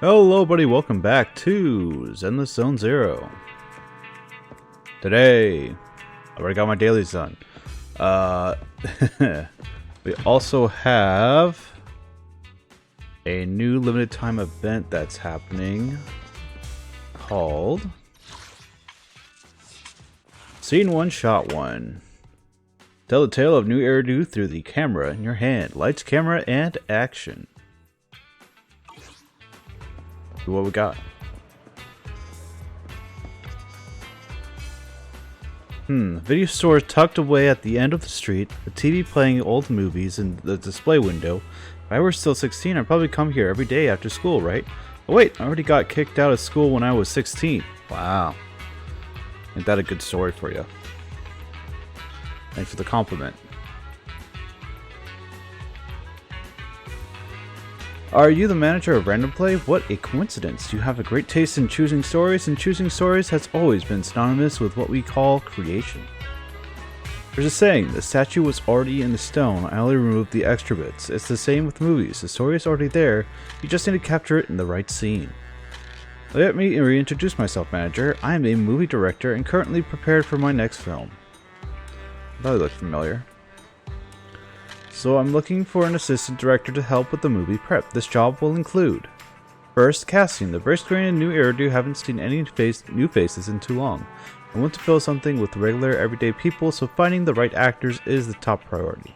Hello buddy, welcome back to Zenless Zone Zero. Today, I already got my dailies done. We also have a new limited time event that's happening called Scene 1 Shot 1. Tell the tale of new Eridu through the camera in your hand. Lights, camera, and action. What we got? Video store tucked away at the end of the street, a TV playing old movies in the display window. If I were still 16, I'd probably come here every day after school, right? Oh wait, I already got kicked out of school when I was 16. Wow. Ain't that a good story for you? Thanks for the compliment. Are you the manager of Random Play? What a coincidence. You have a great taste in choosing stories, and choosing stories has always been synonymous with what we call creation. There's a saying, the statue was already in the stone, I only removed the extra bits. It's the same with movies, the story is already there, you just need to capture it in the right scene. Let me reintroduce myself, manager. I am a movie director and currently prepared for my next film. That looked familiar. So I'm looking for an assistant director to help with the movie prep. This job will include: first, casting. The very screen and new Eridu haven't seen any new faces in too long. I want to fill something with regular, everyday people, so finding the right actors is the top priority.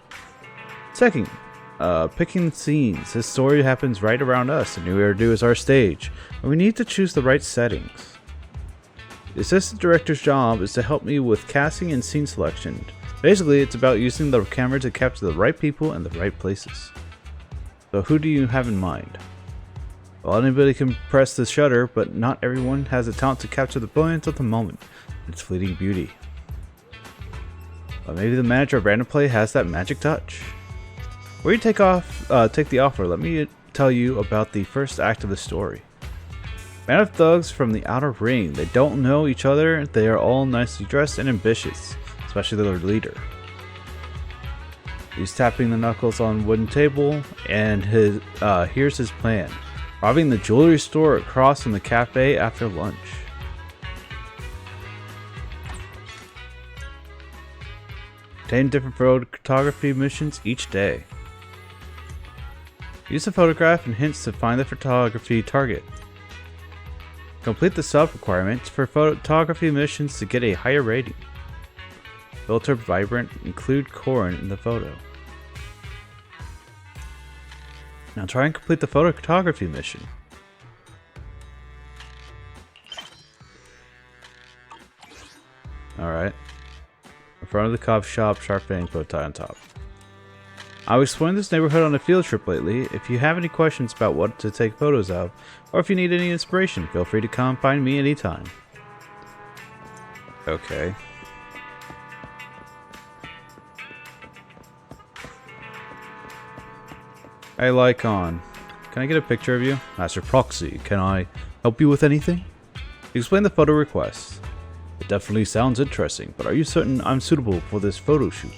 Second, picking scenes. This story happens right around us. The new Eridu is our stage, and we need to choose the right settings. The assistant director's job is to help me with casting and scene selection. Basically, it's about using the camera to capture the right people and the right places. So who do you have in mind? Well, anybody can press the shutter, but not everyone has the talent to capture the brilliance of the moment. Its fleeting beauty. But maybe the manager of Random Play has that magic touch. Before you take the offer, let me tell you about the first act of the story. Band of thugs from the outer ring. They don't know each other. They are all nicely dressed and ambitious. Especially their leader. He's tapping the knuckles on a wooden table, and here's his plan. Robbing the jewelry store across from the cafe after lunch. 10 different photography missions each day. Use a photograph and hints to find the photography target. Complete the sub-requirements for photography missions to get a higher rating. Filter vibrant, include corn in the photo. Now try and complete the photography mission. Alright. In front of the coffee shop, sharp fangs, bow tie on top. I was exploring this neighborhood on a field trip lately. If you have any questions about what to take photos of, or if you need any inspiration, feel free to come find me anytime. Okay. Hey Lycon, can I get a picture of you? Master Proxy, can I help you with anything? Explain the photo request. It definitely sounds interesting, but are you certain I'm suitable for this photo shoot?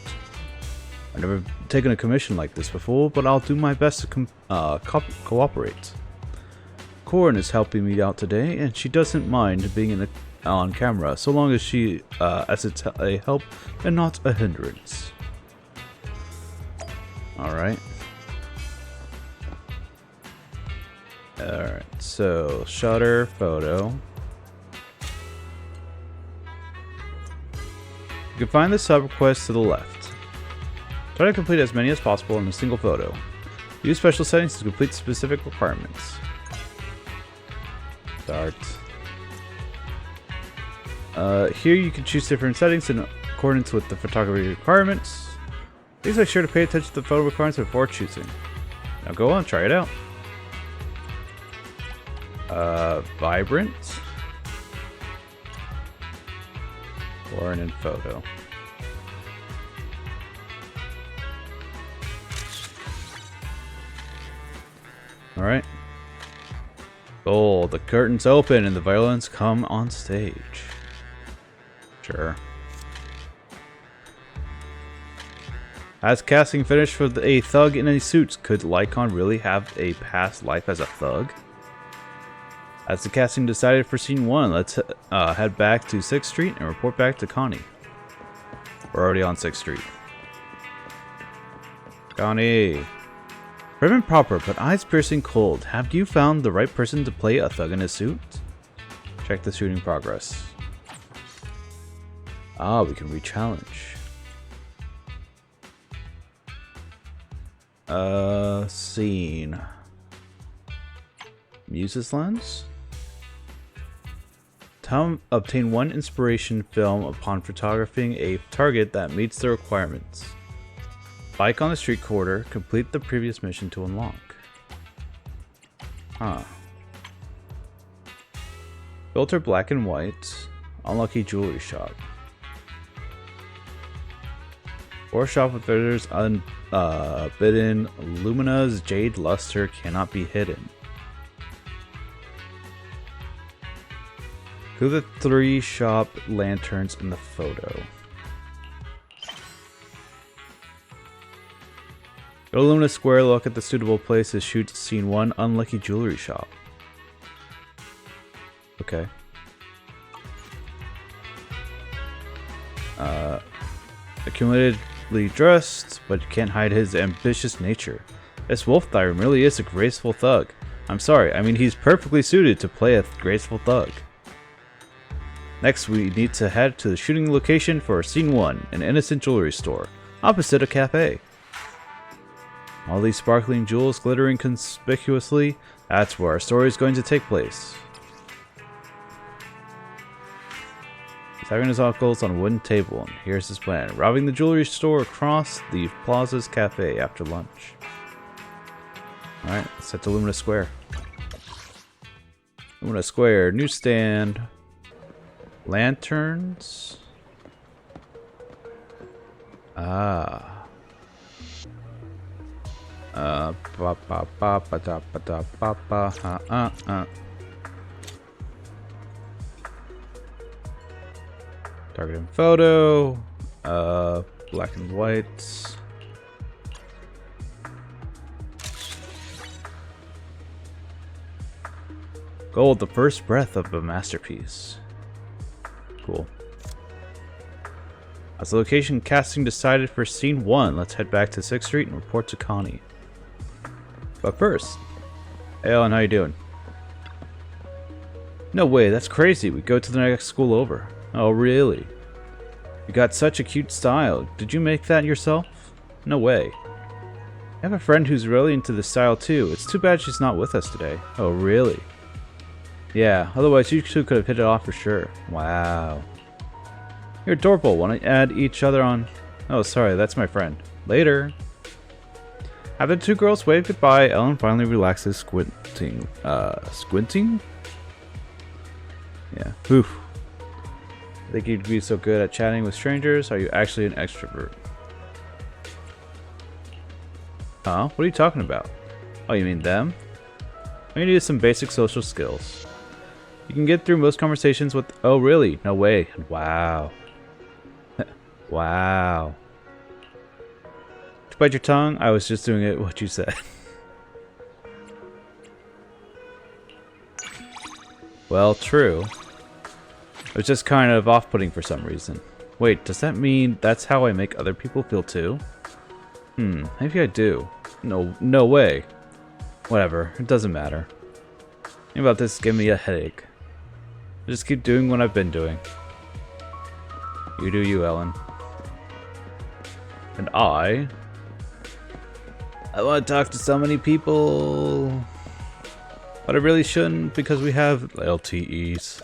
I've never taken a commission like this before, but I'll do my best to cooperate. Corin is helping me out today, and she doesn't mind being on camera, so long as it's a help and not a hindrance. Alright. Alright, so shutter, photo. You can find the sub-request to the left. Try to complete as many as possible in a single photo. Use special settings to complete specific requirements. Start. Here you can choose different settings in accordance with the photography requirements. Please make sure to pay attention to the photo requirements before choosing. Now go on, try it out. Vibrant. Corn and photo. Alright. Oh, the curtains open and the violins come on stage. Sure. As casting finished for a thug in a suit, could Lycon really have a past life as a thug? As the casting decided for scene 1, let's head back to 6th Street and report back to Connie. We're already on 6th Street. Connie. Prim and proper, but eyes piercing cold. Have you found the right person to play a thug in a suit? Check the shooting progress. Ah, we can re-challenge. Scene. Muse's lens? Obtain 1 inspiration film upon photographing a target that meets the requirements. Bike on the street corner. Complete the previous mission to unlock. Huh. Filter black and white. Unlucky jewelry shop. Or shop with visitors unbidden. Lumina's jade luster cannot be hidden. Who are the 3 shop lanterns in the photo? Go to Lumina Square, look at the suitable place to shoot scene 1, unlucky jewelry shop. Okay. Accumulatedly dressed, but you can't hide his ambitious nature. This wolf Thyron really is a graceful thug. I'm sorry, I mean he's perfectly suited to play a graceful thug. Next, we need to head to the shooting location for scene 1, an innocent jewelry store, opposite a cafe. All these sparkling jewels glittering conspicuously, that's where our story is going to take place. He's having his uncles on a wooden table, and here's his plan. Robbing the jewelry store across the Plaza's cafe after lunch. Alright, let's head to Lumina Square. Lumina Square, newsstand. Lanterns. Ah. Target and photo. Black and white. Gold, the first breath of a masterpiece. Cool. As the location casting decided for scene 1, let's head back to 6th Street and report to Connie. But first, hey Ellen, how you doing? No way, that's crazy. We go to the next school over. Oh really? You got such a cute style. Did you make that yourself? No way. I have a friend who's really into this style too. It's too bad she's not with us today. Oh really? Yeah, otherwise you two could have hit it off for sure. Wow. You're adorable. Want to add each other on? Oh, sorry, that's my friend. Later. After the 2 girls wave goodbye, Ellen finally relaxes, squinting. Squinting? Yeah. Oof. I think you'd be so good at chatting with strangers. Are you actually an extrovert? Huh? What are you talking about? Oh, you mean them? All you need is some basic social skills. You can get through most conversations with, oh really? No way. Wow. Wow. Did you bite your tongue? I was just doing it what you said. Well, true. It was just kind of off-putting for some reason. Wait, does that mean that's how I make other people feel too? Maybe I do. No way. Whatever, it doesn't matter. Think about this giving me a headache. I just keep doing what I've been doing. You do you, Ellen. And I want to talk to so many people. But I really shouldn't because we have LTEs.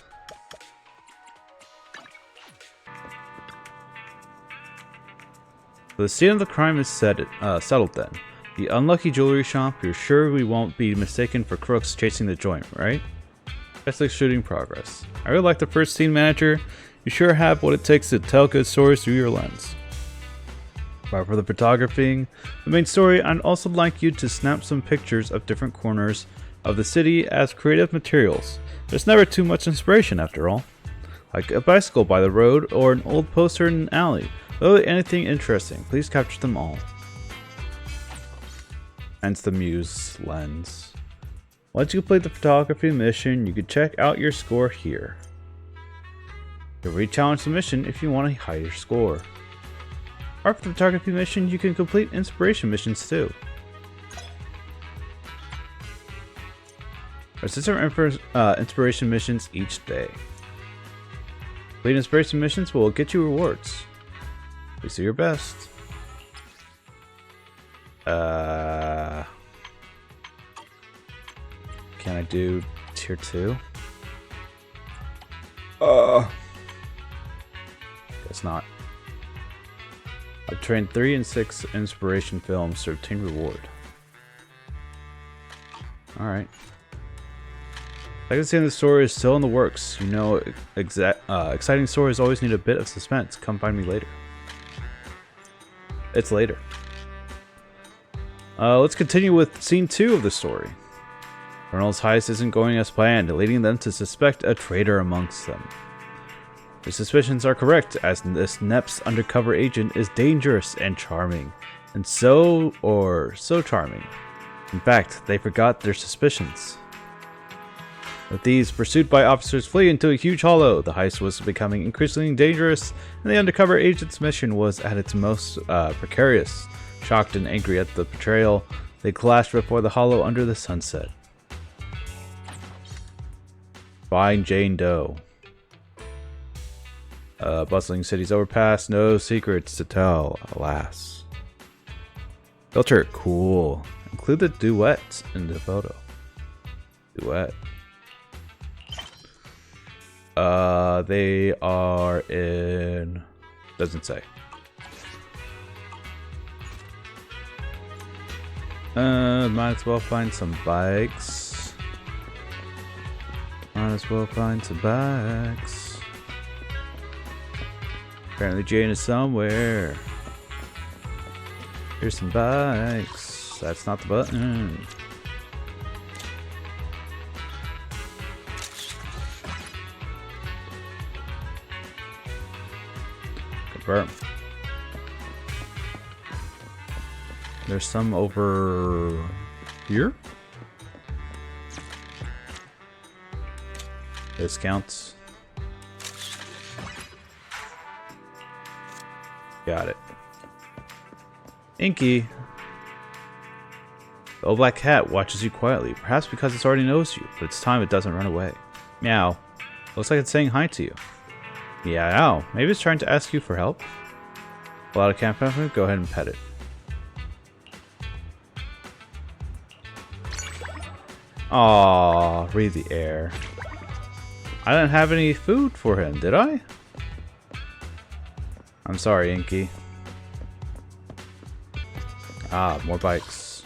The scene of the crime is settled then. The unlucky jewelry shop, you're sure we won't be mistaken for crooks chasing the joint, right? That's like shooting progress. I really like the first scene manager. You sure have what it takes to tell good stories through your lens. But for the photographing, the main story, I'd also like you to snap some pictures of different corners of the city as creative materials. There's never too much inspiration after all. Like a bicycle by the road or an old poster in an alley. Literally anything interesting, please capture them all. Hence the Muse lens. Once you complete the photography mission, you can check out your score here. You'll re-challenge the mission if you want a higher score. After the photography mission, you can complete inspiration missions too. There's 6 inspiration missions each day. Complete inspiration missions will get you rewards. Please do your best. Can I do tier 2? Guess not. I've trained 3 and 6 inspiration films to obtain reward. Alright. I can see the story is still in the works. You know, exciting stories always need a bit of suspense. Come find me later. It's later. Let's continue with scene 2 of the story. Colonel's heist isn't going as planned, leading them to suspect a traitor amongst them. Their suspicions are correct, as this NEP's undercover agent is dangerous and charming. And so charming. In fact, they forgot their suspicions. With these pursued by officers flee into a huge hollow, the heist was becoming increasingly dangerous, and the undercover agent's mission was at its most precarious. Shocked and angry at the betrayal, they clashed before the hollow under the sunset. Find Jane Doe. Bustling city's overpass, no secrets to tell, alas. Filter, cool. Include the duet in the photo. Duet. They are in... doesn't say. Might as well find some bikes. Might as well find some bikes. Apparently Jane is somewhere. Here's some bikes. That's not the button. Confirm. There's some over here. This counts. Got it. Inky. The old black cat watches you quietly, perhaps because it already knows you, but it's time it doesn't run away. Meow. Looks like it's saying hi to you. Meow. Maybe it's trying to ask you for help. Pull out a cat pamphlet, go ahead and pet it. Aww, breathe the air. I didn't have any food for him, did I? I'm sorry, Inky. Ah, more bikes.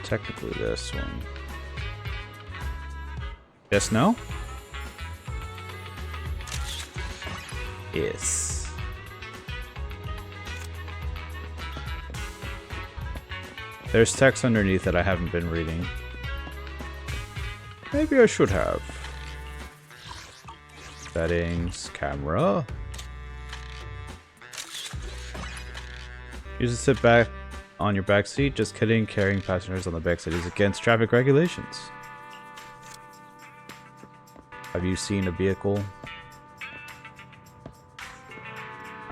Technically this one. Yes, no? Yes. There's text underneath that I haven't been reading. Maybe I should have. Settings, camera. Use to sit back on your back seat. Just kidding, carrying passengers on the back seat is against traffic regulations. Have you seen a vehicle?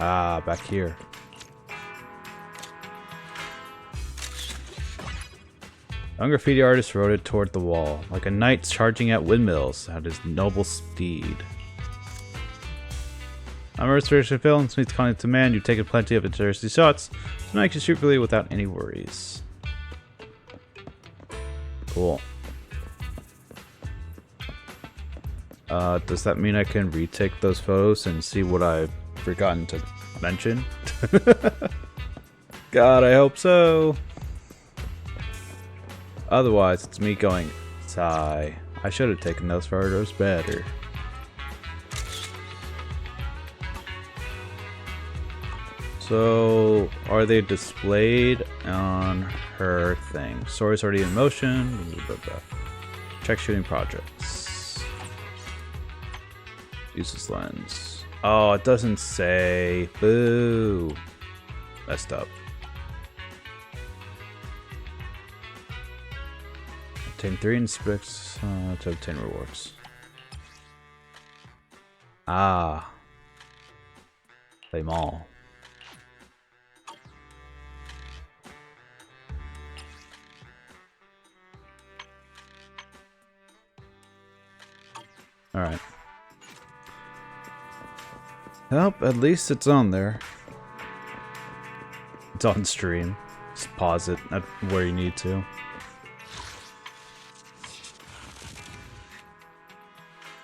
Ah, back here. A young graffiti artist wrote it toward the wall, like a knight charging at windmills at his noble steed. I'm a restoration films meets content demand. You've taken plenty of interesting shots, so now you can shoot freely without any worries. Cool. Does that mean I can retake those photos and see what I've forgotten to mention? God, I hope so. Otherwise, it's me going, sigh. I should have taken those photos better. So, are they displayed on her thing? Story's already in motion. Check shooting projects. Use this lens. Oh, it doesn't say. Boo. Messed up. Obtain 3 inspects to obtain rewards. Ah. Play them all. Alright. Well, at least it's on there. It's on stream. Just pause it at where you need to.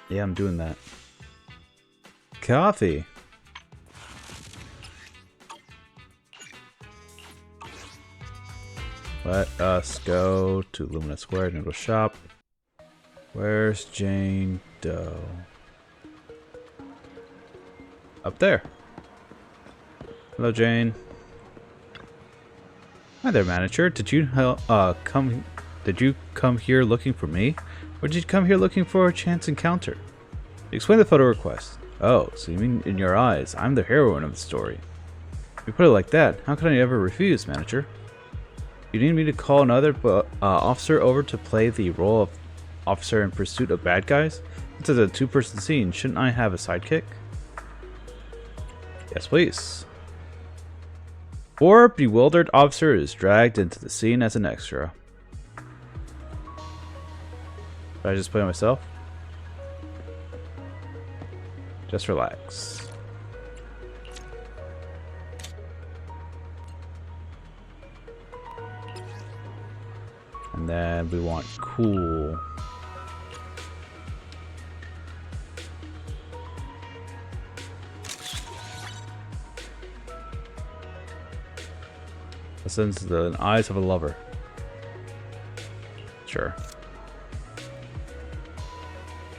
Yeah, I'm doing that. Coffee. Let us go to Lumina Square Noodle Shop. Where's Jane Doe? Up there. Hello, Jane. Hi there, manager. Did you come here looking for me, or did you come here looking for a chance encounter? Explain the photo request. Oh, so you mean in your eyes, I'm the heroine of the story. If you put it like that, how could I ever refuse, manager? You need me to call another officer over to play the role of officer in pursuit of bad guys? This is a two-person scene. Shouldn't I have a sidekick? Yes, please. Or bewildered officer is dragged into the scene as an extra. Did I just play myself? Just relax. And then we want cool. Listens to the eyes of a lover. Sure.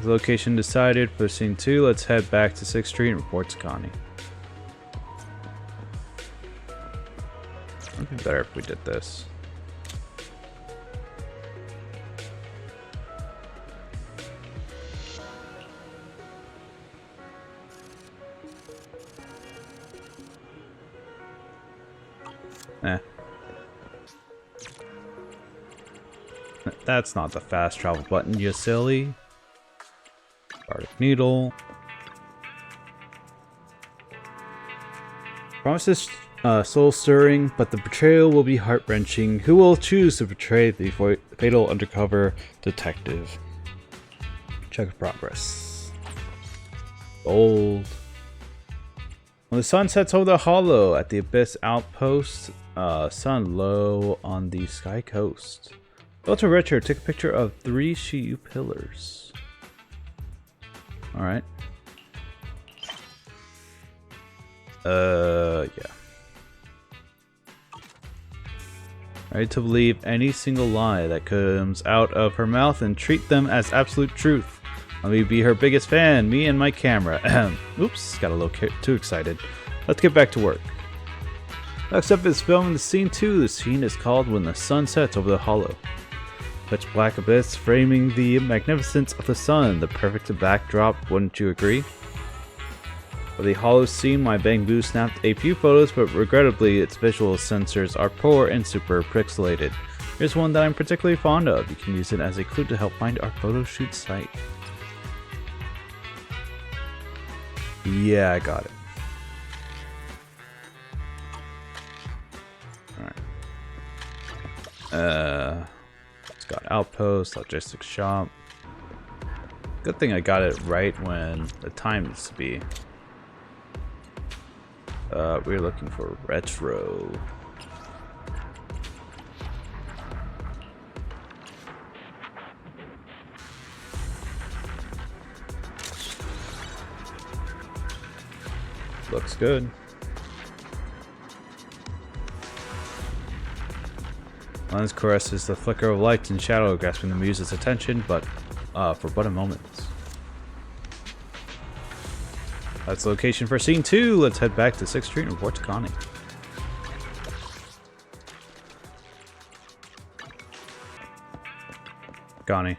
The location decided for scene 2. Let's head back to 6th Street and report to Connie. It'd be better if we did this. That's not the fast travel button, you silly. Bardic Needle. Promises soul stirring, but the betrayal will be heart wrenching. Who will choose to betray the fatal undercover detective? Check of progress. Gold. When the sun sets over the hollow at the Abyss Outpost, sun low on the Sky Coast. Go to Richard, take a picture of 3 Shiyu pillars. Alright. Yeah. Ready to believe any single lie that comes out of her mouth and treat them as absolute truth. Let me be her biggest fan, me and my camera. Oops, got a little too excited. Let's get back to work. Next up is filming the scene 2. The scene is called When the Sun Sets Over the Hollow. Pitch black abyss framing the magnificence of the sun, the perfect backdrop, wouldn't you agree? For the hollow scene, my Bangbu snapped a few photos, but regrettably its visual sensors are poor and super pixelated. Here's one that I'm particularly fond of. You can use it as a clue to help find our photo shoot site. Yeah, I got it. Alright. It's got outpost, logistics shop. Good thing I got it right when the time needs to be. We're looking for retro. Looks good. Lens caresses the flicker of light and shadow, grasping the muse's attention, but for but a moment. That's the location for scene 2. Let's head back to 6th Street and report to Connie. Connie.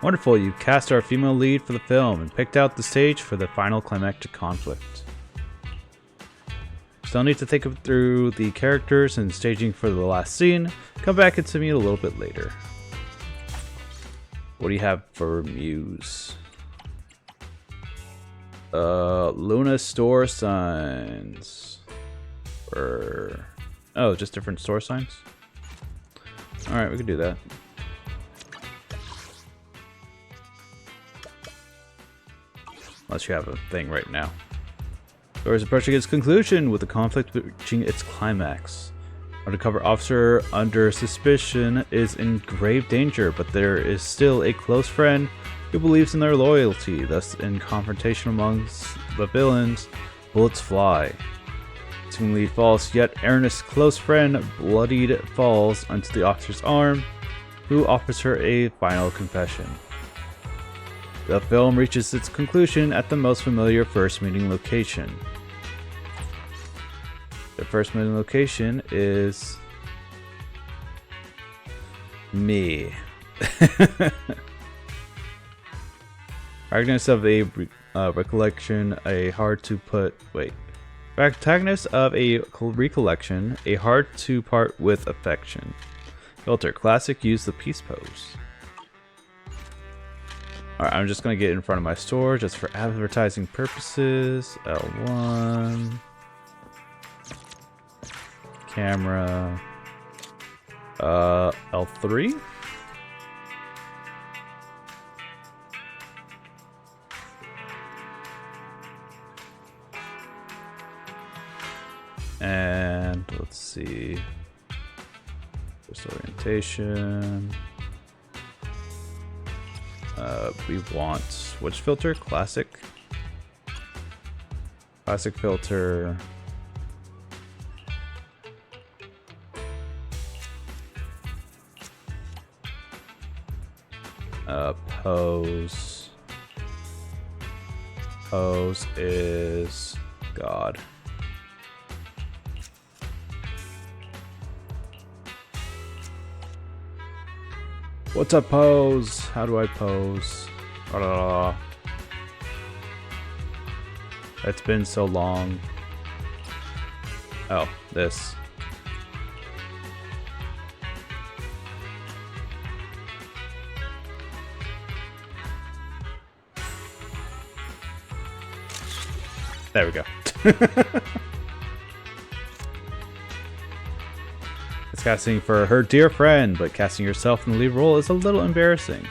Wonderful, you cast our female lead for the film and picked out the stage for the final climactic conflict. Still need to think through the characters and staging for the last scene. Come back and see me a little bit later. What do you have for Muse? Luna store signs. Oh, just different store signs? Alright, we can do that. Unless you have a thing right now. Story is approaching its conclusion with the conflict reaching its climax. Undercover officer under suspicion is in grave danger, but there is still a close friend who believes in their loyalty. Thus, in confrontation amongst the villains, bullets fly. Seemingly false, yet Ernest's close friend, bloodied, falls onto the officer's arm, who offers her a final confession. The film reaches its conclusion at the most familiar first meeting location. The first meeting location is me. Protagonist of a recollection, a hard to put. Wait. Protagonist of a recollection, a hard to part with affection. Filter classic, use the peace pose. Alright, I'm just gonna get in front of my store just for advertising purposes. L1. Camera. L3. And let's see. First orientation. We want which filter? Classic. Classic filter. Pose. Pose is God. What's up, pose? How do I pose? It's been so long. Oh, this. There we go. It's casting for her dear friend, but casting yourself in the lead role is a little embarrassing.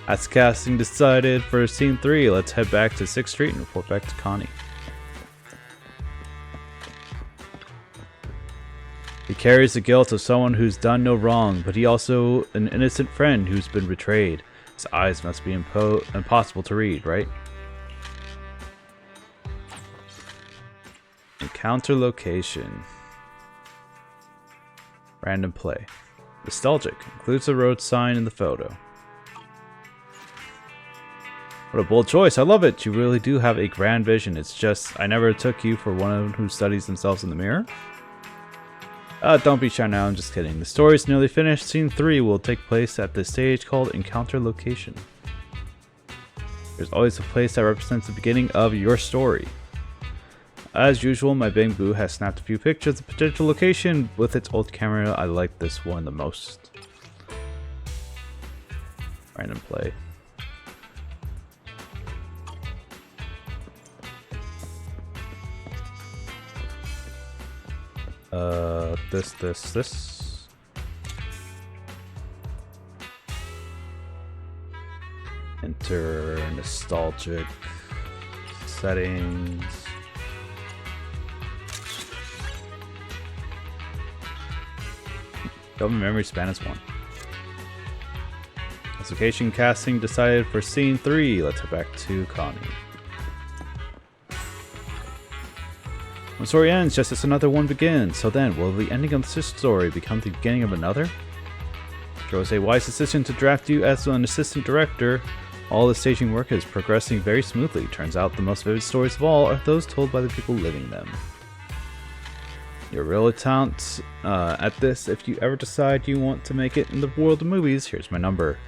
That's casting decided for scene 3. Let's head back to 6th Street and report back to Connie. He carries the guilt of someone who's done no wrong, but he also an innocent friend who's been betrayed. His eyes must be impossible to read, right? Encounter location. Random play. Nostalgic. Includes a road sign in the photo. What a bold choice. I love it. You really do have a grand vision. It's just, I never took you for one who studies themselves in the mirror. Don't be shy now. I'm just kidding. The story's nearly finished. Scene 3 will take place at the stage called Encounter Location. There's always a place that represents the beginning of your story. As usual, my Bang Boo has snapped a few pictures of the potential location. With its old camera, I like this one the most. Random play. This. Enter nostalgic settings. Government memory span is 1. Location casting decided for scene 3. Let's head back to Connie. One story ends just as another one begins. So then, will the ending of this story become the beginning of another? It was a wise decision to draft you as an assistant director. All the staging work is progressing very smoothly. Turns out the most vivid stories of all are those told by the people living them. You're really talented at this. If you ever decide you want to make it in the world of movies, here's my number.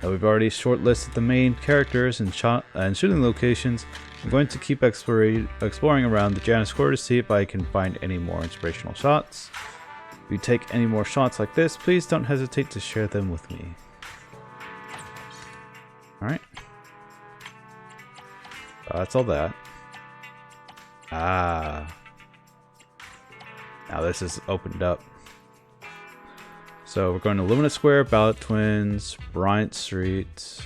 Now we've already shortlisted the main characters and shooting locations. I'm going to keep exploring around the Janus Quarter to see if I can find any more inspirational shots. If you take any more shots like this, please don't hesitate to share them with me. Alright. That's all that. Ah. Now this is opened up. So we're going to Luminous Square, Ballot Twins, Bryant Street,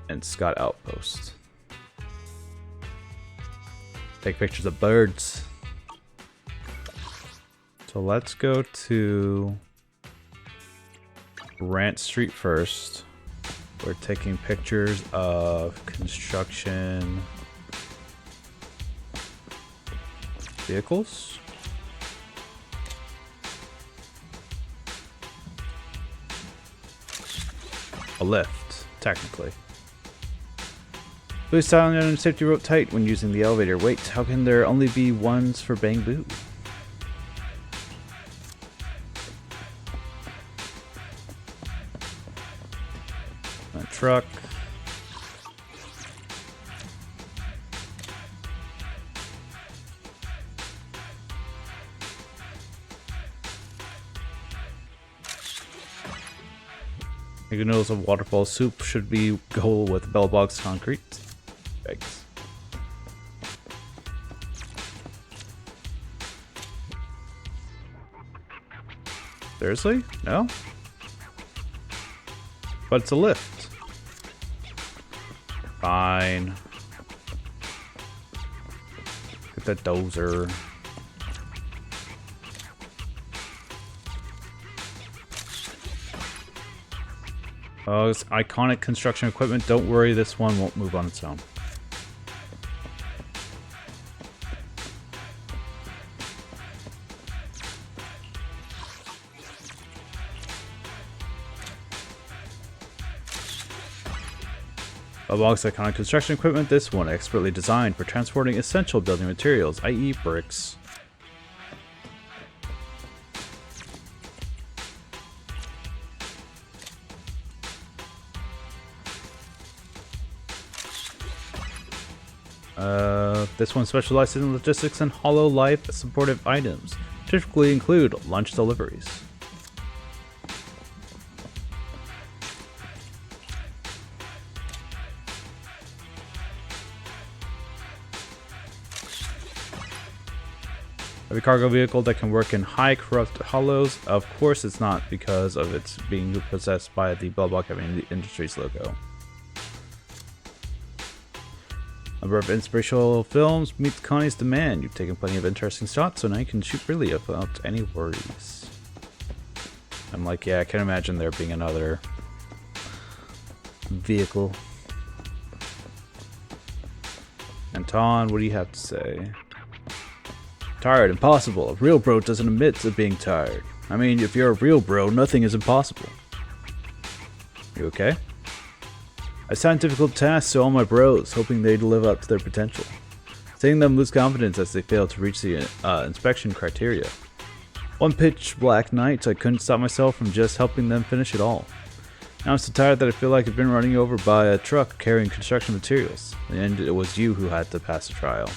and Scott Outpost. Take pictures of birds. So let's go to Grant Street first. We're taking pictures of construction vehicles. A lift, technically. Please tie on the safety rope tight when using the elevator. Wait, how can there only be ones for Bamboo? A truck. Making noodles of waterfall soup should be go with bell box concrete. Thanks. Seriously? No? But it's a lift. Fine. Get that dozer. Oh, it's iconic construction equipment. Don't worry, this one won't move on its own. Amongst iconic construction equipment, this one expertly designed for transporting essential building materials, i.e. bricks. This one specializes in logistics and hollow life supportive items, typically include lunch deliveries. Every cargo vehicle that can work in high corrupt hollows, of course it's not because of its being possessed by the Bellbock Heavy Industries logo. Number of inspirational films meets Connie's demand. You've taken plenty of interesting shots, so now you can shoot freely without any worries. I'm like, yeah, I can't imagine there being another vehicle. Anton, what do you have to say? Tired, impossible. A real bro doesn't admit to being tired. I mean, if you're a real bro, nothing is impossible. You okay? I assigned difficult tasks to all my bros, hoping they'd live up to their potential. Seeing them lose confidence as they fail to reach the inspection criteria. One pitch black night, I couldn't stop myself from just helping them finish it all. Now I'm so tired that I feel like I've been running over by a truck carrying construction materials. In the end, it was you who had to pass the trial.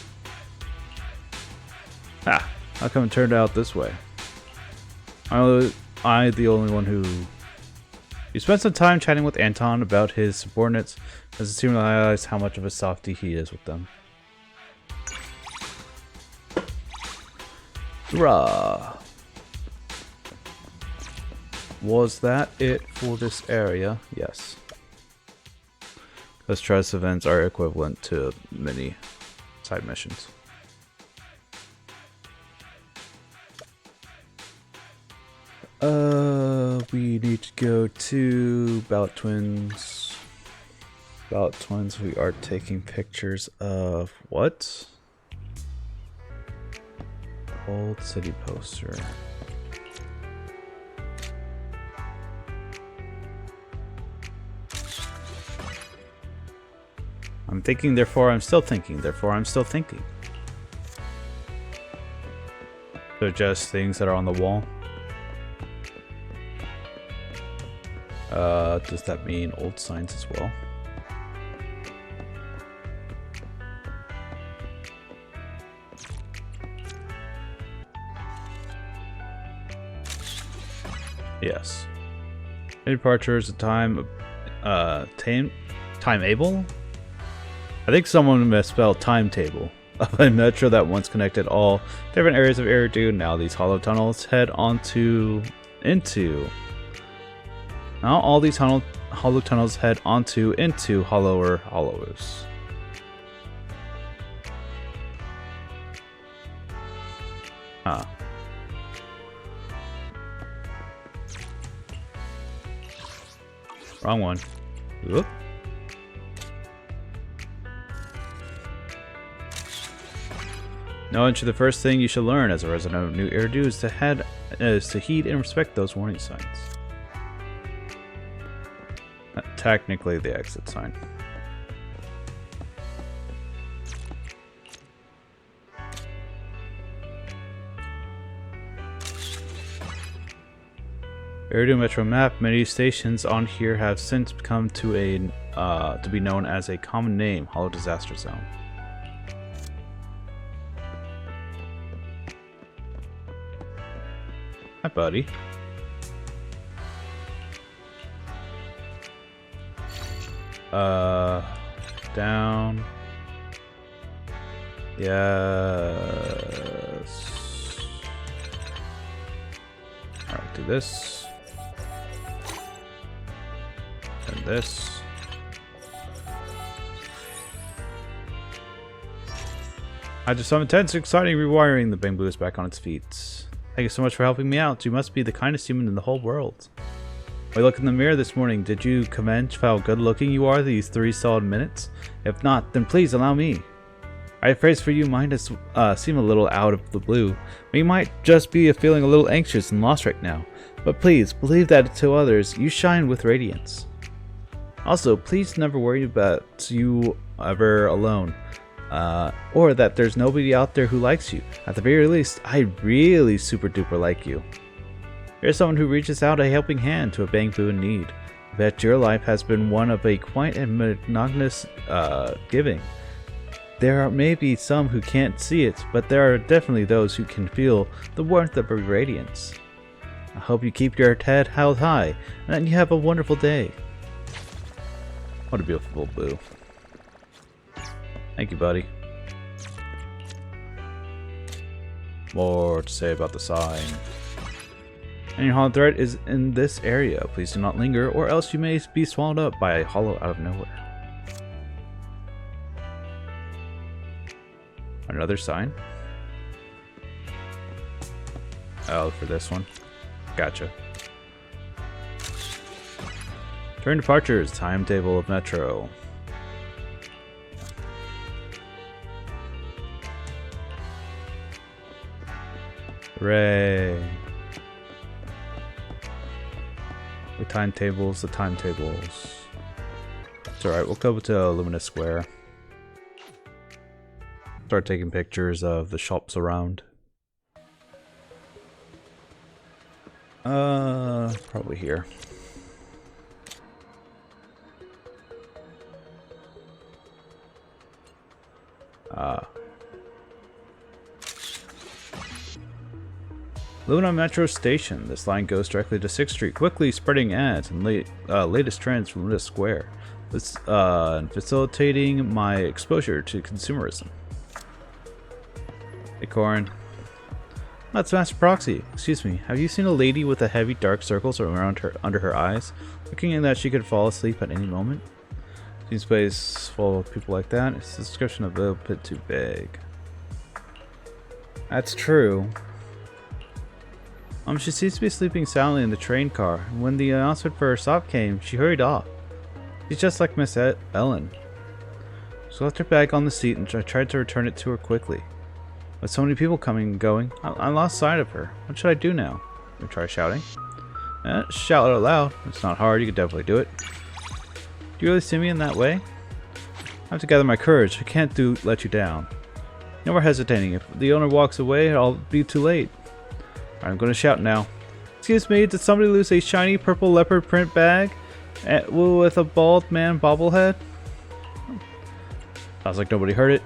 Ah, how come it turned out this way? I'm the only one who... You spent some time chatting with Anton about his subordinates, as it seemed to realize how much of a softie he is with them. Hurrah! Was that it for this area? Yes. Because Tress events are equivalent to many side missions. We need to go to Ballot Twins. Ballot Twins, we are taking pictures of what? Old city poster. I'm thinking, therefore I'm still thinking, therefore I'm still thinking. They're just things that are on the wall. Does that mean old signs as well? Yes. Departure is a timeable? I think someone misspelled timetable of a metro that once connected all different areas of Eridu. Now these hollow tunnels head into hollow tunnels head into hollower hollows. Ah. Wrong one. Whoop. Knowledge, the first thing you should learn as a resident of New Eridu is to heed and respect those warning signs. Technically the exit sign. Eridu Metro map. Many stations on here have since come to be known as a common name, Hollow Disaster Zone. Hi, buddy. Down. Yes. Alright, do this. And this. After some intense, exciting rewiring, the bamboo is back on its feet. Thank you so much for helping me out. You must be the kindest human in the whole world. When I looked in the mirror this morning, did you comment how good looking you are these 3 solid minutes? If not, then please allow me. I have praise for you might seem a little out of the blue. But you might just be feeling a little anxious and lost right now. But please, believe that to others, you shine with radiance. Also, please never worry about you ever alone. Or that there's nobody out there who likes you. At the very least, I really super duper like you. You're someone who reaches out a helping hand to a bamboo in need. I bet your life has been one of a quiet and monotonous giving. There are maybe some who can't see it, but there are definitely those who can feel the warmth of your radiance. I hope you keep your head held high, and that you have a wonderful day. What a beautiful boo. Thank you, buddy. More to say about the sign. And your hollow thread is in this area. Please do not linger, or else you may be swallowed up by a hollow out of nowhere. Another sign. Oh, for this one. Gotcha. Turn departures. Timetable of Metro. Hooray. The timetables, the timetables. It's alright, we'll go to Luminous Square. Start taking pictures of the shops around. Probably here. Luna Metro Station. This line goes directly to 6th Street, quickly spreading ads and latest trends from Luna Square. This facilitating my exposure to consumerism. Hey, Corin. That's Master Proxy. Excuse me. Have you seen a lady with a heavy dark circles around her under her eyes, looking that she could fall asleep at any moment? Seems space full of people like that. It's a description a little bit too vague. That's true. She seems to be sleeping soundly in the train car. When the announcement for her stop came, she hurried off. She's just like Miss Ellen. She left her bag on the seat and I tried to return it to her quickly. With so many people coming and going, I lost sight of her. What should I do now? Can I try shouting? Shout out loud. It's not hard, you could definitely do it. Do you really see me in that way? I have to gather my courage. I can't let you down. No more hesitating. If the owner walks away, I'll be too late. I'm going to shout now. Excuse me, did somebody lose a shiny purple leopard print bag? with a bald man bobblehead? Sounds like nobody heard it.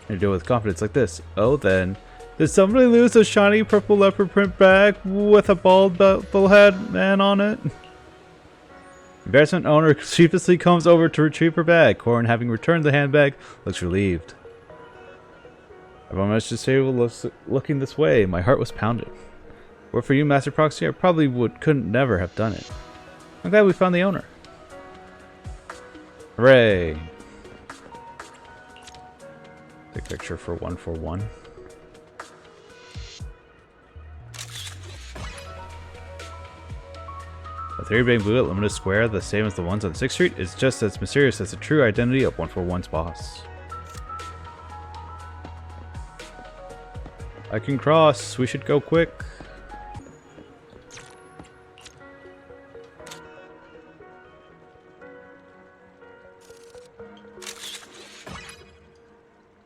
You do it with confidence like this. Oh, then. Did somebody lose a shiny purple leopard print bag with a bald bobblehead man on it? Embarrassment owner sheepishly comes over to retrieve her bag. Corn, having returned the handbag, looks relieved. Everyone must just say, looking this way. My heart was pounding. Were for you, Master Proxy, I probably couldn't never have done it. I'm glad we found the owner. Hooray! Take a picture for 141. The theory being blue at Luminous Square, the same as the ones on 6th Street, is just as mysterious as the true identity of 141's boss. I can cross. We should go quick.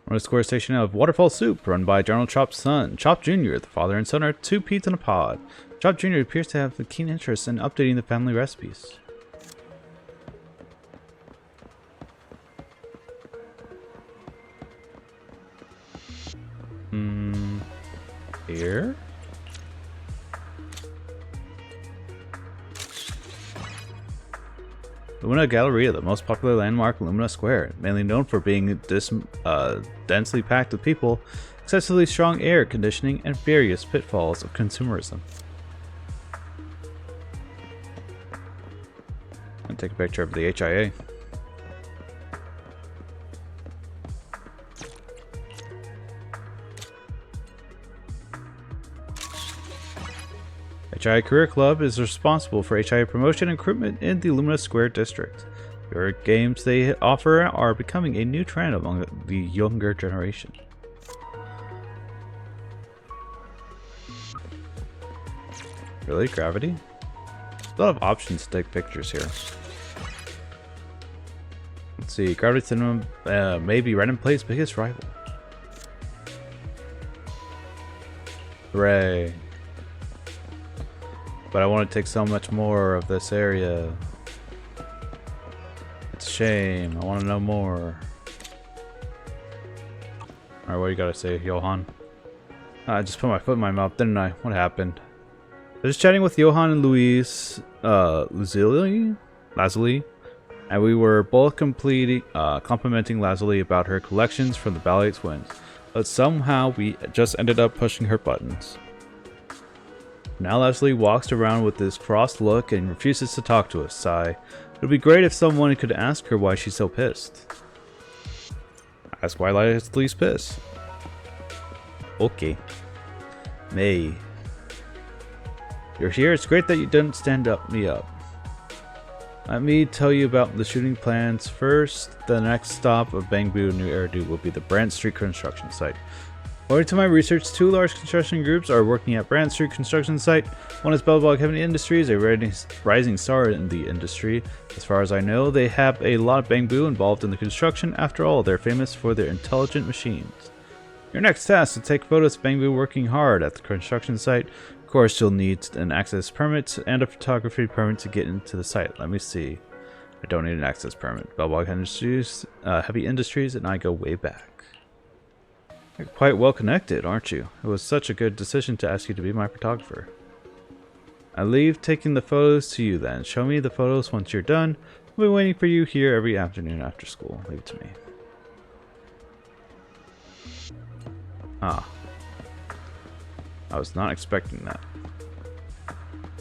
On a square station of Waterfall Soup, run by General Chop's son, Chop Jr., the father and son are two peas in a pod. Chop Jr. appears to have a keen interest in updating the family recipes. Here? Lumina Galleria, the most popular landmark in Lumina Square, mainly known for being densely packed with people, excessively strong air conditioning, and various pitfalls of consumerism. And take a picture of the HIA. HIA Career Club is responsible for HIA promotion and recruitment in the Lumina Square district. The games they offer are becoming a new trend among the younger generation. Really? Gravity? A lot of options to take pictures here. Let's see. Gravity Cinema may be Random Play's biggest rival. Hooray. But I want to take so much more of this area. It's a shame. I want to know more. Alright, what do you gotta say, Johan? I just put my foot in my mouth, didn't I? What happened? I was chatting with Johan and Louise Lazuli, and we were both complimenting Lazuli about her collections from the Ballet Twins, but somehow we just ended up pushing her buttons. Now Leslie walks around with this crossed look and refuses to talk to us. Sigh. It would be great if someone could ask her why she's so pissed. Ask why Leslie's pissed. Okay. May. You're here. It's great that you didn't stand me up. Let me tell you about the shooting plans first. The next stop of Bangbu New Eridu will be the Brant Street construction site. According to my research, two large construction groups are working at Brant Street construction site. One is Bellbog Heavy Industries, a rising star in the industry. As far as I know, they have a lot of Bangbu involved in the construction. After all, they're famous for their intelligent machines. Your next task is to take photos of Bangbu working hard at the construction site. Of course, you'll need an access permit and a photography permit to get into the site. Let me see. I don't need an access permit. Bellbog Heavy Industries, and I go way back. You're quite well connected, aren't you? It was such a good decision to ask you to be my photographer. I leave taking the photos to you then. Show me the photos once you're done. I'll be waiting for you here every afternoon after school. Leave it to me. Ah. I was not expecting that.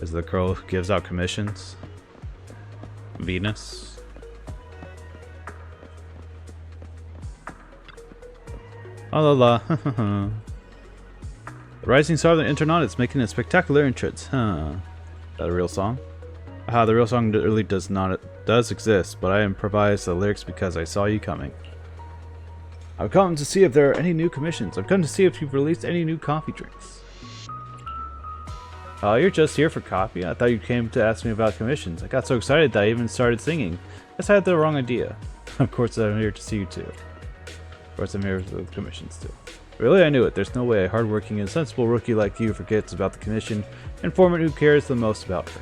As the girl who gives out commissions. Venus. Oh la la. The rising star of the Internet is making a spectacular entrance. Huh. Is that a real song? The real song really does exist, but I improvised the lyrics because I saw you coming. I've come to see if there are any new commissions. I've come to see if you've released any new coffee drinks. Oh, you're just here for coffee? I thought you came to ask me about commissions. I got so excited that I even started singing. Guess I had the wrong idea. Of course I'm here to see you too. Of course I'm here with commissions too. Really, I knew it. There's no way a hardworking and sensible rookie like you forgets about the commission informant who cares the most about her.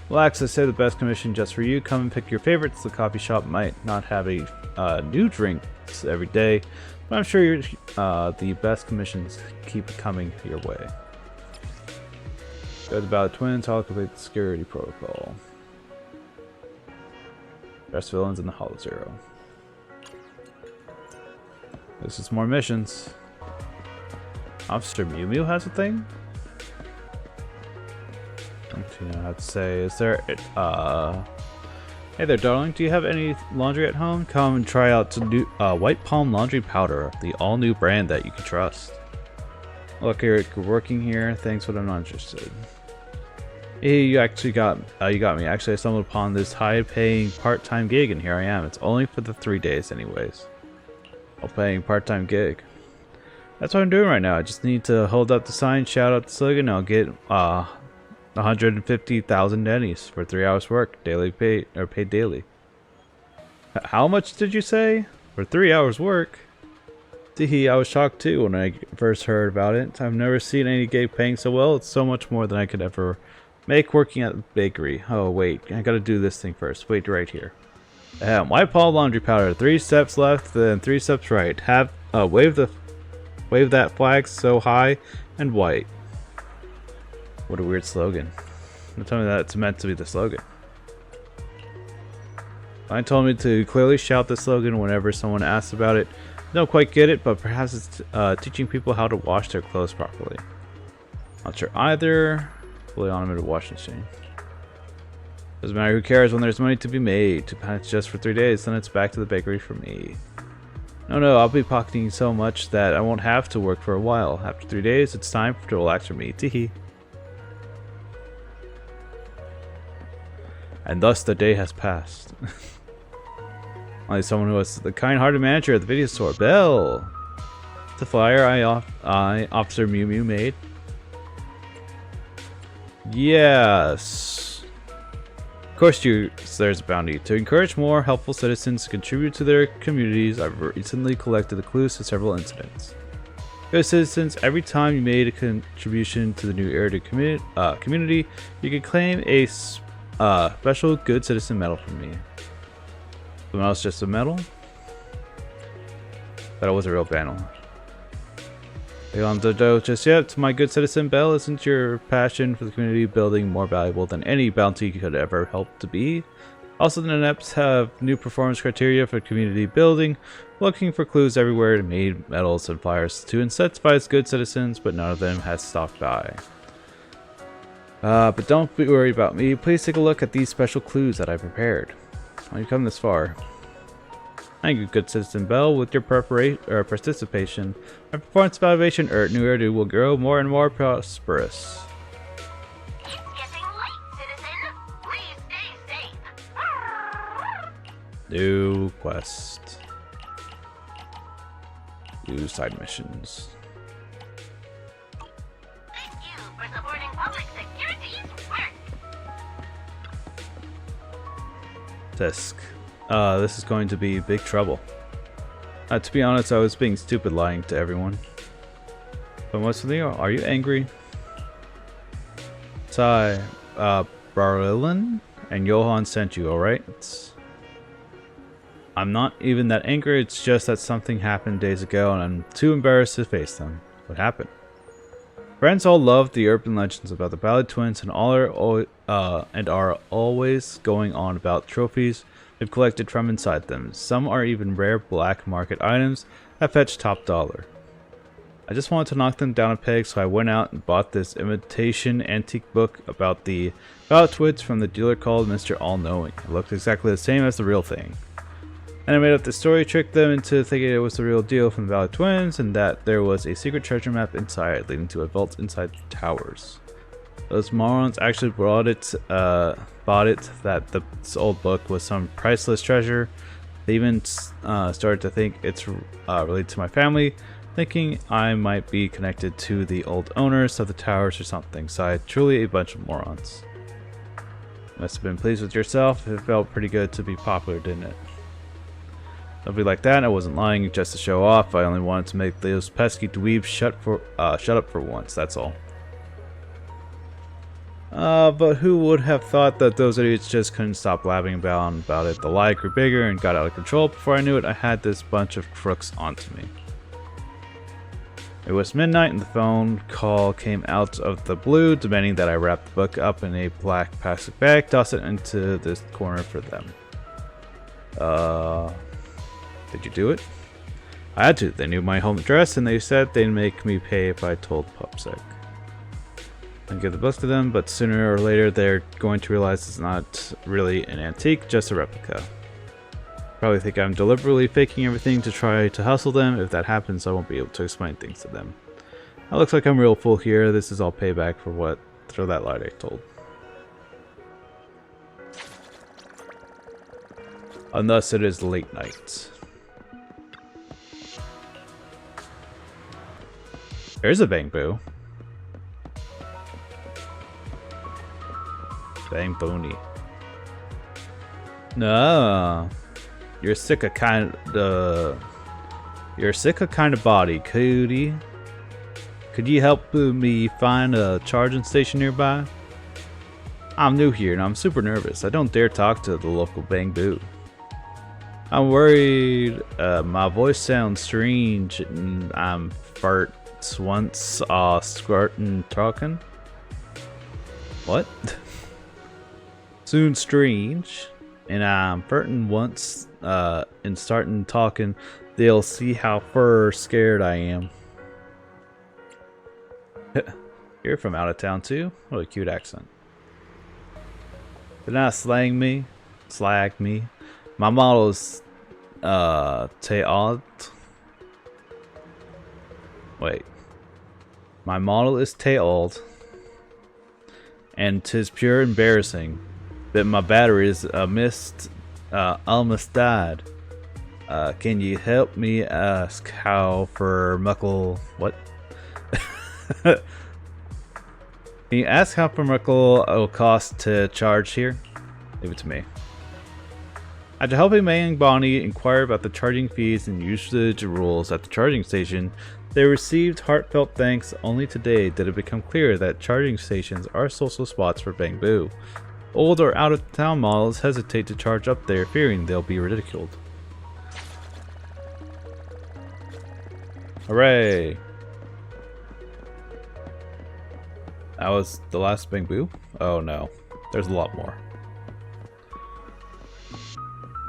Relax, I say the best commission just for you. Come and pick your favorites. The coffee shop might not have a new drinks every day, but I'm sure the best commissions keep coming your way. Go to Ballad Twins, how to complete the security protocol. Best villains in the Hollow Zero. This is more missions. Officer Mew Mew has a thing? What do you know how to say? Is there hey there, darling. Do you have any laundry at home? Come and try out some new White Palm Laundry Powder, the all-new brand that you can trust. Look, you're working here. Thanks, but I'm not interested. Hey, you actually got me. Actually, I stumbled upon this high-paying part-time gig, and here I am. It's only for the 3 days, anyways. Paying part-time gig. That's what I'm doing right now. I just need to hold up the sign, shout out the slogan, and I'll get 150,000 nennies for 3 hours work, paid daily. How much did you say? For 3 hours work? Teehee, I was shocked too when I first heard about it. I've never seen any gig paying so well. It's so much more than I could ever make working at the bakery. Oh wait, I gotta do this thing first. Wait right here. White Palm Laundry Powder. 3 steps left, then 3 steps right. Have wave that flag so high and white. What a weird slogan. Don't tell me that it's meant to be the slogan. Mine told me to clearly shout the slogan whenever someone asks about it. Don't quite get it, but perhaps it's teaching people how to wash their clothes properly. Not sure either. Fully automated washing machine. Doesn't matter, who cares when there's money to be made. It's just for 3 days, then it's back to the bakery for me. No, I'll be pocketing so much that I won't have to work for a while. After 3 days, it's time to relax for me. Teehee. And thus the day has passed. Only someone who was the kind-hearted manager at the video store. Belle! The flyer I Officer Mew Mew made. Yes. Of course, there's a bounty. To encourage more helpful citizens to contribute to their communities, I've recently collected the clues to several incidents. Good citizens, every time you made a contribution to the new area community, you can claim a special good citizen medal from me. Someone else just a medal? Thought it was a real panel. Just yet, my good citizen Belle, isn't your passion for the community building more valuable than any bounty could ever help to be? Also, the NEPs have new performance criteria for community building, looking for clues everywhere to made medals and flyers to incentivize good citizens, but none of them has stopped by. But don't be worried about me. Please take a look at these special clues that I prepared. Why you come this far? Thank you, good citizen Belle. With your participation, my performance evaluation new Urdu will grow more and more prosperous. It's getting late, citizen. Please stay safe. New quest. New side missions. Thank you for supporting public security's work. Tisk. This is going to be big trouble. To be honest, I was being stupid lying to everyone. But what's with you? Are you angry? Ty, Barlin and Johan sent you, alright? I'm not even that angry, it's just that something happened days ago and I'm too embarrassed to face them. What happened? Friends all love the urban legends about the Ballad Twins and are always going on about trophies they've collected from inside them. Some are even rare black market items that fetch top dollar. I just wanted to knock them down a peg, so I went out and bought this imitation antique book about the Ballad Twins from the dealer called Mr. All-Knowing. It looked exactly the same as the real thing. And I made up the story, tricked them into thinking it was the real deal from the Ballad Twins, and that there was a secret treasure map inside, leading to a vault inside the towers. Those morons actually bought it that this old book was some priceless treasure. They even started to think it's related to my family, thinking I might be connected to the old owners of the towers or something. So truly a bunch of morons. Must have been pleased with yourself. It felt pretty good to be popular, didn't it? Don't be like that. I wasn't lying just to show off. I only wanted to make those pesky dweebs shut up for once. That's all. But who would have thought that those idiots just couldn't stop blabbing about it? The lie grew bigger and got out of control. Before I knew it, I had this bunch of crooks onto me. It was midnight and the phone call came out of the blue, demanding that I wrap the book up in a black plastic bag, toss it into this corner for them. Did you do it? I had to. They knew my home address and they said they'd make me pay if I told PubSec. And give the book to them, but sooner or later they're going to realize it's not really an antique, just a replica. Probably think I'm deliberately faking everything to try to hustle them. If that happens, I won't be able to explain things to them. It looks like I'm real full here. This is all payback for that lie I told. And thus it is late night. There's a Bang Boo. Bang Booney. No. You're sick of kind of body, Cody. Could you help me find a charging station nearby? I'm new here and I'm super nervous. I don't dare talk to the local Bang Boo. I'm worried my voice sounds strange and I'm farts once squirting talking. What? Soon strange and I'm farting once and starting talking. They'll see how scared I am. You're from out of town too? What a cute accent. Did not slag me. My model is Teod. Wait. My model is Teod. And 'tis pure embarrassing. But my battery is almost died. Can you help me ask how for muckle what? Can you ask how for muckle it'll cost to charge here? Leave it to me. After helping May and Bonnie inquire about the charging fees and usage rules at the charging station, they received heartfelt thanks. Only today did it become clear that charging stations are social spots for Bang Boo. Old or out-of-town models hesitate to charge up there, fearing they'll be ridiculed. Hooray! That was the last Bang Boo? Oh no, there's a lot more.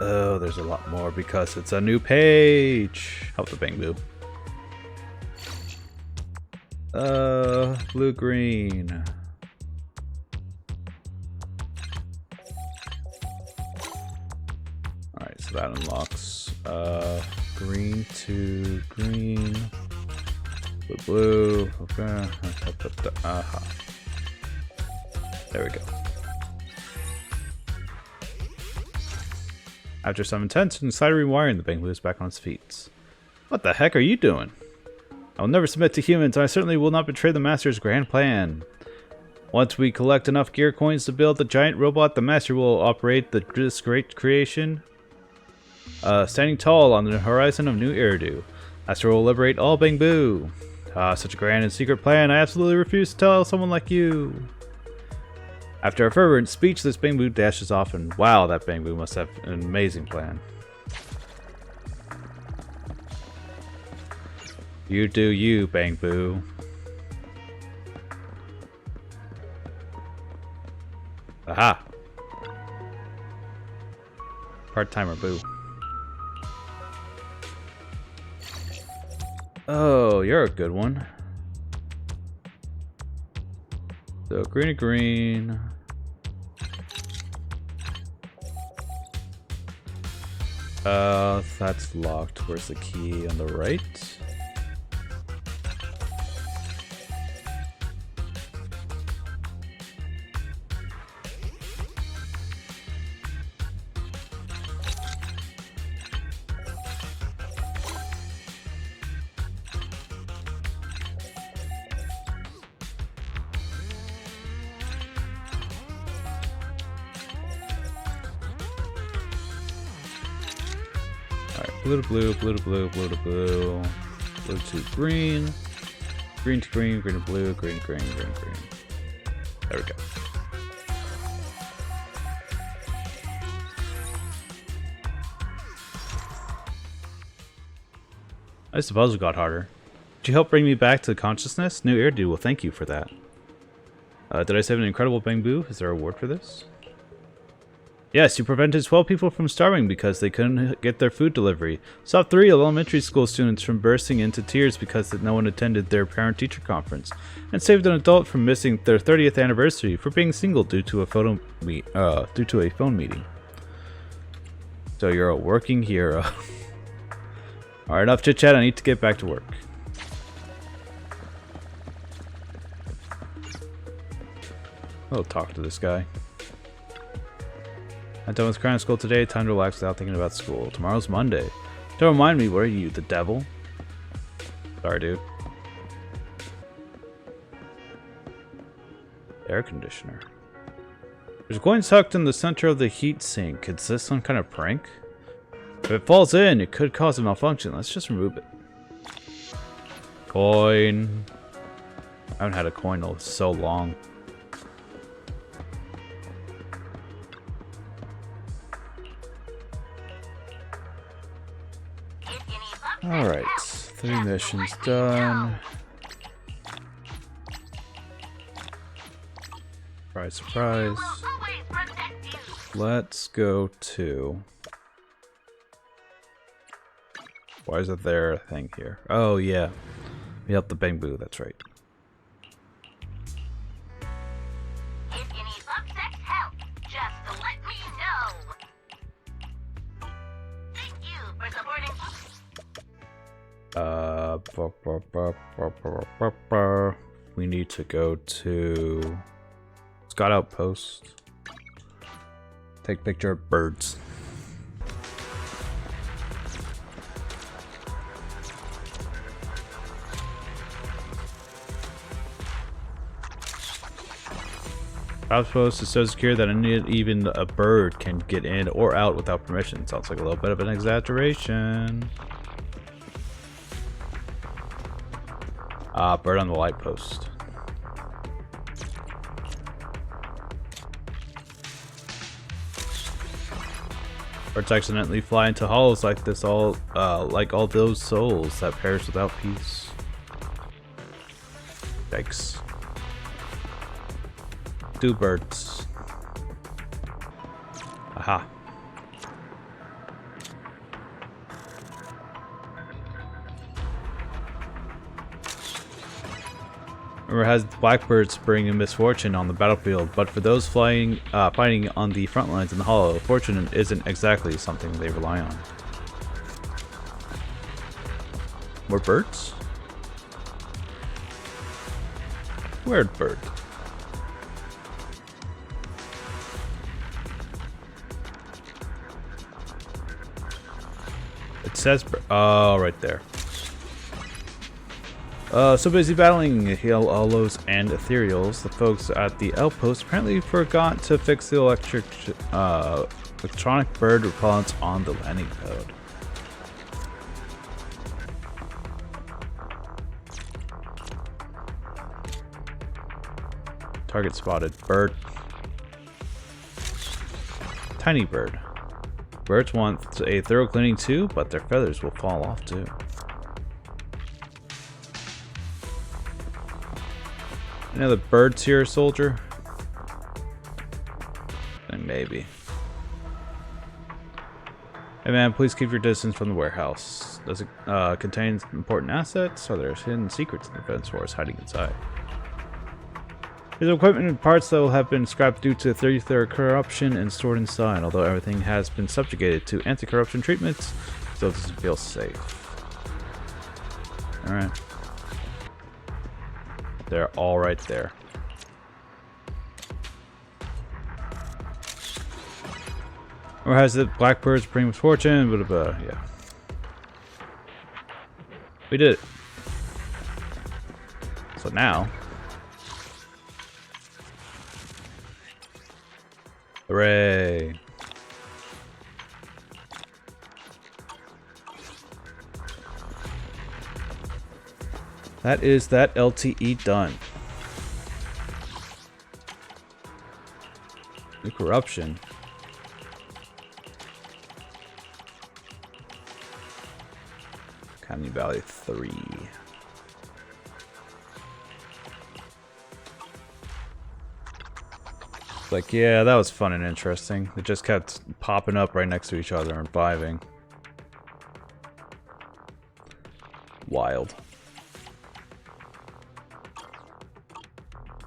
Oh, there's a lot more because it's a new page! Help the Bang Boo. Blue-green. Alright, so that unlocks green to green, blue, okay. There we go. After some intense and slight rewiring, the Bang Boo is back on its feet. What the heck are you doing? I will never submit to humans, and I certainly will not betray the Master's grand plan. Once we collect enough gear coins to build the giant robot, the Master will operate this great creation. Standing tall on the horizon of New Eridu. Master will liberate all Bang Boo. Such a grand and secret plan, I absolutely refuse to tell someone like you. After a fervent speech, this Bang Boo dashes off, and wow, that Bang Boo must have an amazing plan. You do you, Bang Boo. Aha! Part-timer Boo. Oh, you're a good one. So green to green. That's locked. Where's the key? On the right? Alright, blue to blue, blue to blue, blue to blue, blue to green, green to green, green to blue, green, green, green, green. There we go. I guess the puzzle got harder. Did you help bring me back to consciousness? New Airdo will thank you for that. Did I save an incredible bamboo? Is there a reward for this? Yes, you prevented 12 people from starving because they couldn't get their food delivery. Stopped 3 elementary school students from bursting into tears because no one attended their parent-teacher conference. And saved an adult from missing their 30th anniversary for being single due to a phone meeting. So you're a working hero. Alright, enough chit-chat. I need to get back to work. I'll talk to this guy. I'm done with crying school today. Time to relax without thinking about school. Tomorrow's Monday. Don't remind me, what are you, the devil? Sorry, dude. Air conditioner. There's a coin tucked in the center of the heat sink. Is this some kind of prank? If it falls in, it could cause a malfunction. Let's just remove it. Coin. I haven't had a coin in so long. Alright, 3 missions done. Surprise, surprise. Let's go to... Why is it there thing here? Oh, yeah. We helped the bamboo, that's right. If you need Bucksex help, just let me know. Thank you for supporting. We need to go to Scott Outpost. Take picture of birds. Outpost is so secure that even a bird can get in or out without permission. Sounds like a little bit of an exaggeration. Bird on the light post. Birds accidentally fly into hollows like this, like all those souls that perish without peace. Yikes. 2 birds. Aha. Remember, has blackbirds bring misfortune on the battlefield, but for those fighting on the front lines in the hollow, fortune isn't exactly something they rely on. More birds? Where'd bird? It says, oh, right there. So busy battling hollows and ethereals, the folks at the outpost apparently forgot to fix the electronic bird repellents on the landing code. Target spotted. Bird. Tiny bird. Birds want a thorough cleaning too, but their feathers will fall off too. Any other birds here, soldier? Maybe. Hey man, please keep your distance from the warehouse. Does it contain important assets? Or there's hidden secrets in the fence force hiding inside? There's equipment and parts that will have been scrapped due to 30th corruption and stored inside. Although everything has been subjugated to anti-corruption treatments, it still doesn't feel safe. Alright. They're all right there. Or has the blackbirds bring misfortune? But yeah. We did it. So now. Hooray. That is that LTE done. New corruption. County Valley 3. Like, yeah, that was fun and interesting. It just kept popping up right next to each other and vibing. Wild.